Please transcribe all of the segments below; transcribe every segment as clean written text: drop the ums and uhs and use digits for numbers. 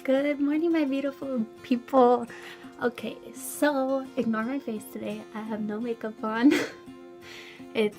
Good morning, my beautiful people. Okay, so ignore my face today. I have no makeup on. It's,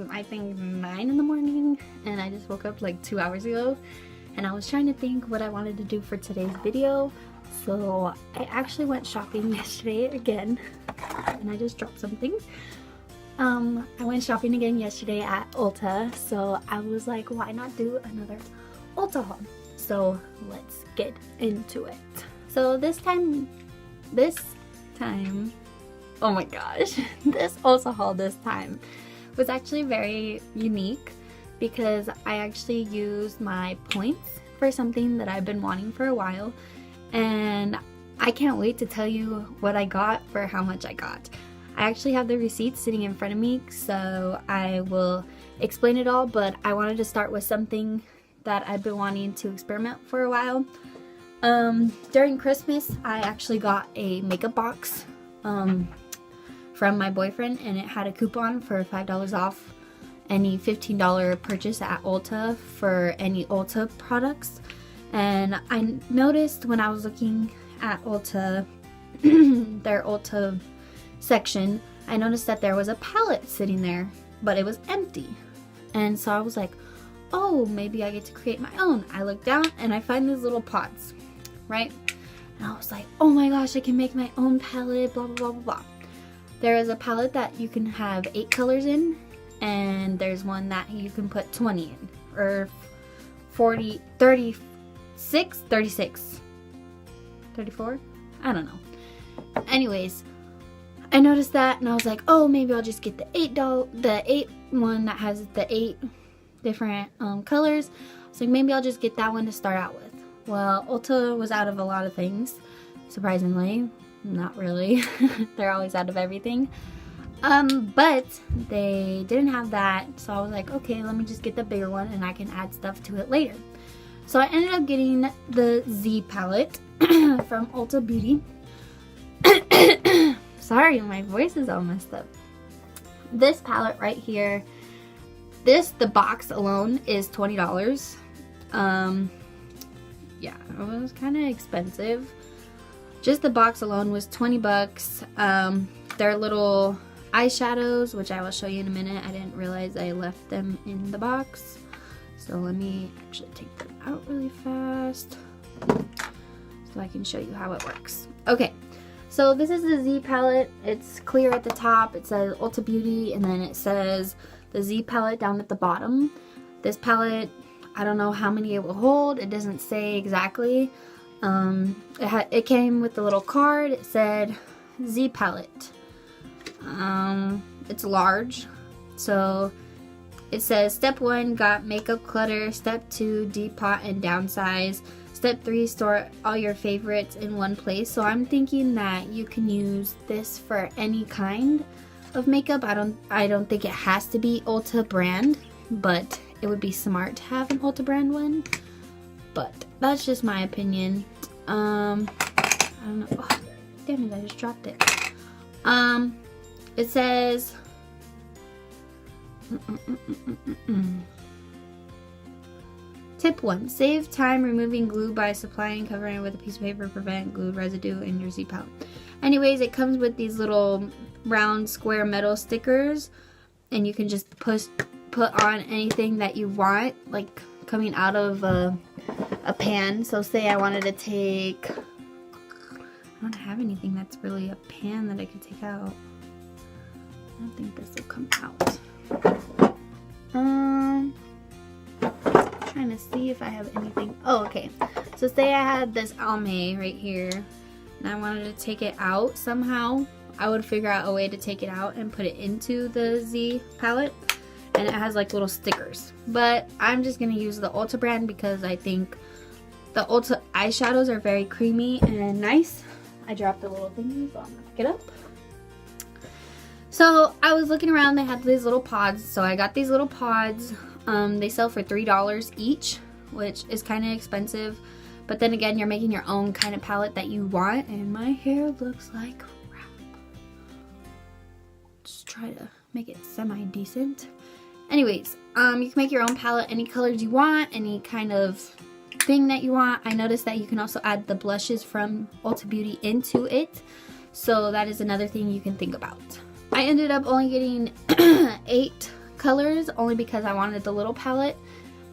I think, 9 in the morning, and I just woke up like 2 hours ago, and I was trying to think what I wanted to do for today's video. So I actually went shopping yesterday again, and I just dropped something. I went shopping again yesterday at Ulta, so I was like, why not do another Ulta haul? So let's get into it. So this time, oh my gosh, this Ulta haul this time was actually very unique because I actually used my points for something that I've been wanting for a while, and I can't wait to tell you what I got for how much I got. I actually have the receipts sitting in front of me, so I will explain it all, but I wanted to start with something that I've been wanting to experiment for a while. During Christmas, I actually got a makeup box from my boyfriend, and it had a coupon for $5 off any $15 purchase at Ulta for any Ulta products. And I noticed when I was looking at Ulta, their Ulta section, I noticed that there was a palette sitting there, but it was empty. And so I was like, oh, maybe I get to create my own. I look down and I find these little pots, right? And I was like, oh my gosh, I can make my own palette, blah, blah, blah, blah, blah. There is a palette that you can have 8 colors in, and there's one that you can put 20 in, or 40, 36, 36, 34? I don't know. Anyways, I noticed that and I was like, oh, maybe I'll just get the 8 one that has the 8 different colors. So maybe I'll just get that one to start out with. Well, Ulta was out of a lot of things, surprisingly. Not really. They're always out of everything. But they didn't have that, so I was like, okay, let me just get the bigger one and I can add stuff to it later. So I ended up getting the Z palette from Ulta Beauty. Sorry, my voice is all messed up. This palette right here, the box alone is $20. Yeah, it was kind of expensive. Just the box alone was 20 bucks. Their little eyeshadows, which I will show you in a minute. I didn't realize I left them in the box. So let me actually take them out really fast so I can show you how it works. Okay, so this is the Z palette. It's clear at the top. It says Ulta Beauty, and then it says the Z palette down at the bottom. This palette, I don't know how many it will hold. It doesn't say exactly. It came with a little card. It said Z palette. It's large. So it says step 1, got makeup clutter. Step 2, depot and downsize. Step 3, store all your favorites in one place. So I'm thinking that you can use this for any kind of makeup. I don't think it has to be Ulta brand, but it would be smart to have an Ulta brand one. But that's just my opinion. I don't know. Oh, damn it, I just dropped it. It says Tip 1. Save time removing glue by supplying and covering it with a piece of paper. Prevent glue residue in your Z palette. Anyways, it comes with these little round square metal stickers, and you can just put on anything that you want, like coming out of a pan. So say I wanted to take, I don't have anything that's really a pan that I could take out. I don't think this will come out. Trying to see if I have anything. Oh, okay. So say I had this almay right here, and I wanted to take it out somehow. I would figure out a way to take it out and put it into the Z palette, and it has like little stickers. But I'm just gonna use the Ulta brand because I think the Ulta eyeshadows are very creamy and nice. I dropped the little thingy, so I'm gonna pick it up. So I was looking around, they had these little pods, so I got these little pods. They sell for $3 each, which is kind of expensive. But then again, you're making your own kind of palette that you want, and my hair looks like crap. Just try to make it semi-decent. Anyways, you can make your own palette, any colors you want, any kind of thing that you want. I noticed that you can also add the blushes from Ulta Beauty into it. So that is another thing you can think about. I ended up only getting 8 colors only because I wanted the little palette,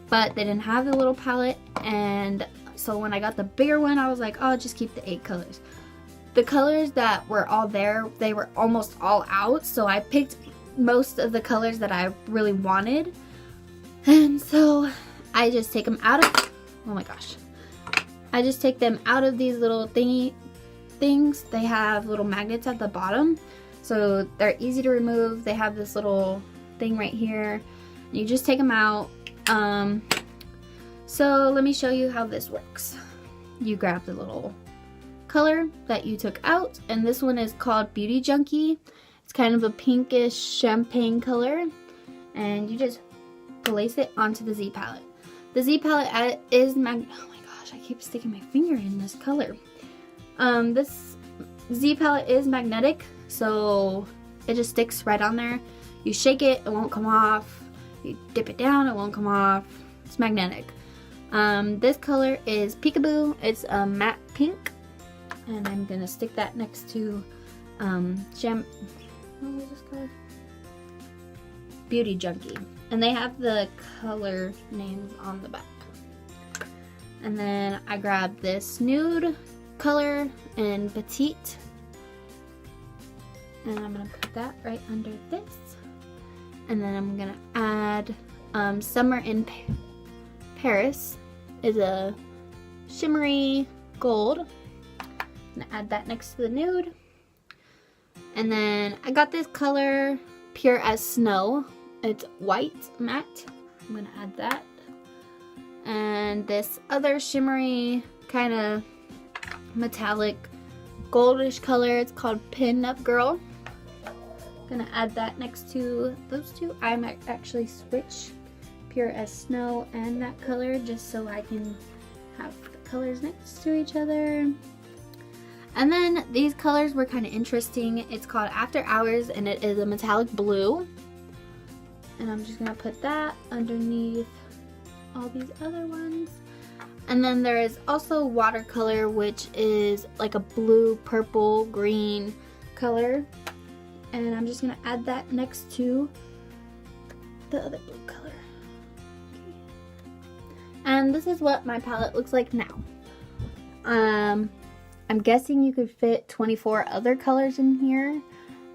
but they didn't have the little palette, and so when I got the bigger one, I was like, oh, I'll just keep the 8 colors. The colors that were all there, they were almost all out, so I picked most of the colors that I really wanted, and so I just take them out of, oh my gosh, I just take them out of these little things. They have little magnets at the bottom, so they're easy to remove. They have this little thing right here. You just take them out. So let me show you how this works. You grab the little color that you took out, and this one is called Beauty Junkie. It's kind of a pinkish champagne color, and you just place it onto the Z palette. The Z palette is oh my gosh, I keep sticking my finger in this color. This Z palette is magnetic, so it just sticks right on there. You shake it, it won't come off. You dip it down, it won't come off. It's magnetic. This color is Peekaboo. It's a matte pink, and I'm gonna stick that next to what was this called? Beauty Junkie, and they have the color names on the back. And then I grabbed this nude color in Petite, and I'm gonna put that right under this. And then I'm gonna add Summer in Paris is a shimmery gold. I'm gonna add that next to the nude. And then I got this color Pure as Snow. It's white matte. I'm gonna add that. And this other shimmery kind of metallic goldish color, it's called Pin Up Girl. Gonna add that next to those two. I might actually switch Pure as Snow and that color just so I can have the colors next to each other. And then these colors were kind of interesting. It's called After Hours, and it is a metallic blue. And I'm just gonna put that underneath all these other ones. And then there is also Watercolor, which is like a blue, purple, green color. And I'm just gonna add that next to the other blue color. Okay. And this is what my palette looks like now. I'm guessing you could fit 24 other colors in here.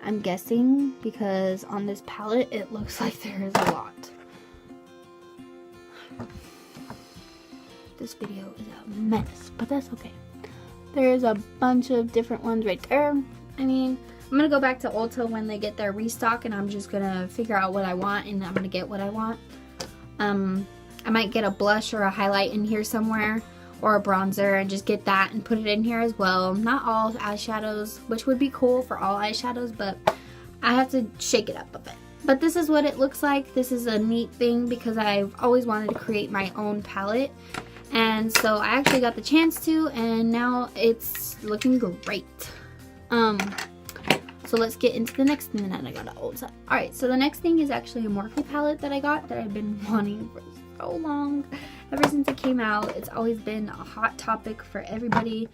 I'm guessing because on this palette it looks like there is a lot. This video is a mess, but that's okay. There's a bunch of different ones right there. I mean, I'm gonna go back to Ulta when they get their restock, and I'm just gonna figure out what I want, and I'm gonna get what I want. I might get a blush or a highlight in here somewhere, or a bronzer, and just get that and put it in here as well. Not all eyeshadows, which would be cool for all eyeshadows, but I have to shake it up a bit. But this is what it looks like. This is a neat thing because I've always wanted to create my own palette, and so I actually got the chance to, and now it's looking great. So let's get into the next thing that I got at Ulta. Alright, so the next thing is actually a Morphe palette that I got that I've been wanting for so long. Ever since it came out, it's always been a hot topic for everybody.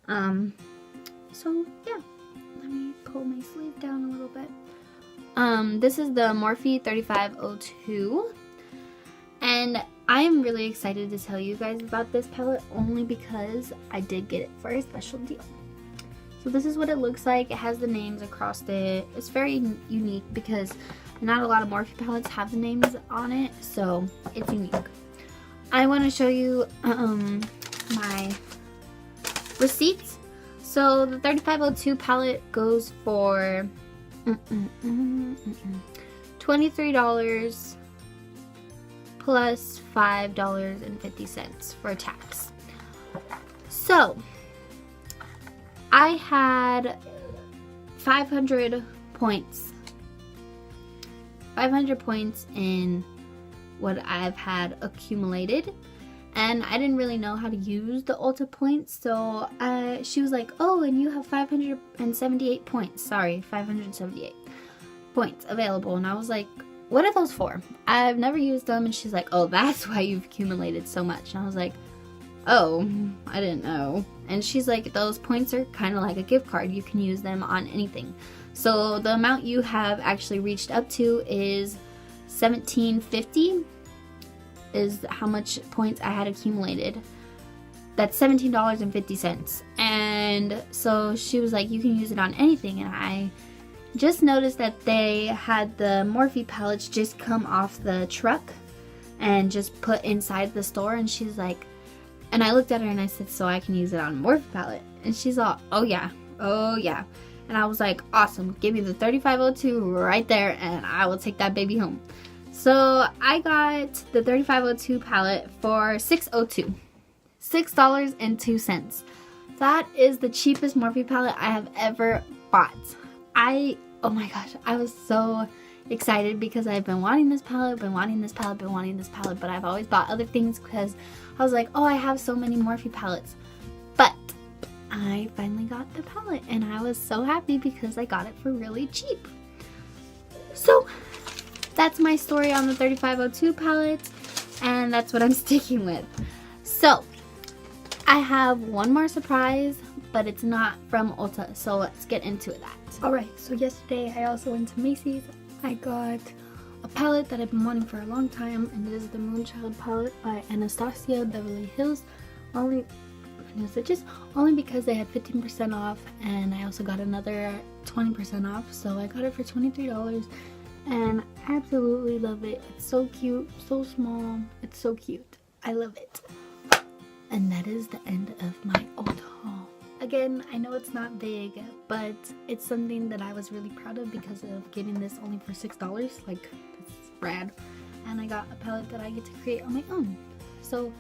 So yeah, let me pull my sleeve down a little bit. This is the Morphe 3502, and I am really excited to tell you guys about this palette only because I did get it for a special deal. So this is what it looks like. It has the names across it. It's very unique because not a lot of Morphe palettes have the names on it, so it's unique. I want to show you my receipts. So the 3502 palette goes for $23 plus $5.50 for tax. So I had 500 points. 500 points in what I've had accumulated, and I didn't really know how to use the Ulta points, so she was like, oh, and you have 578 points. Sorry, 578 points available. And I was like, what are those for? I've never used them. And she's like, oh, that's why you've accumulated so much. And I was like, oh, I didn't know. And she's like, those points are kind of like a gift card. You can use them on anything. So the amount you have actually reached up to is $17.50 is how much points I had accumulated. That's $17.50. And so she was like, you can use it on anything. And I just noticed that they had the Morphe palettes just come off the truck and just put inside the store. And she's like, and I looked at her and I said, so I can use it on Morphe palette? And she's all, oh yeah, oh yeah. And I was like, awesome, give me the 3502 right there and I will take that baby home. So I got the 3502 palette for $6.02. $6.02. That is the cheapest Morphe palette I have ever bought. Oh my gosh, I was so excited because I've been wanting this palette, but I've always bought other things because I was like, oh, I have so many Morphe palettes. But I finally got the palette and I was so happy because I got it for really cheap. So that's my story on the 3502 palette, and that's what I'm sticking with. So I have one more surprise, but it's not from Ulta, so let's get into that. Alright, so yesterday I also went to Macy's. I got a palette that I've been wanting for a long time, and it is the Moonchild palette by Anastasia Beverly Hills. Only because they had 15% off, and I also got another 20% off, so I got it for $23, and I absolutely love it. It's so cute, so small, it's so cute. I love it. And that is the end of my Ulta haul. Again, I know it's not big, but it's something that I was really proud of because of getting this only for $6. Like, that's rad. And I got a palette that I get to create on my own. So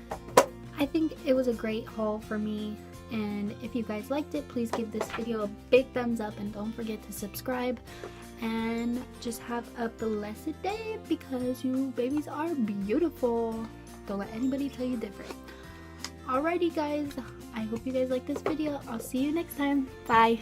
I think it was a great haul for me. And if you guys liked it, please give this video a big thumbs up and don't forget to subscribe. And just have a blessed day because you babies are beautiful. Don't let anybody tell you different. Alrighty guys, I hope you guys like this video. I'll see you next time. Bye.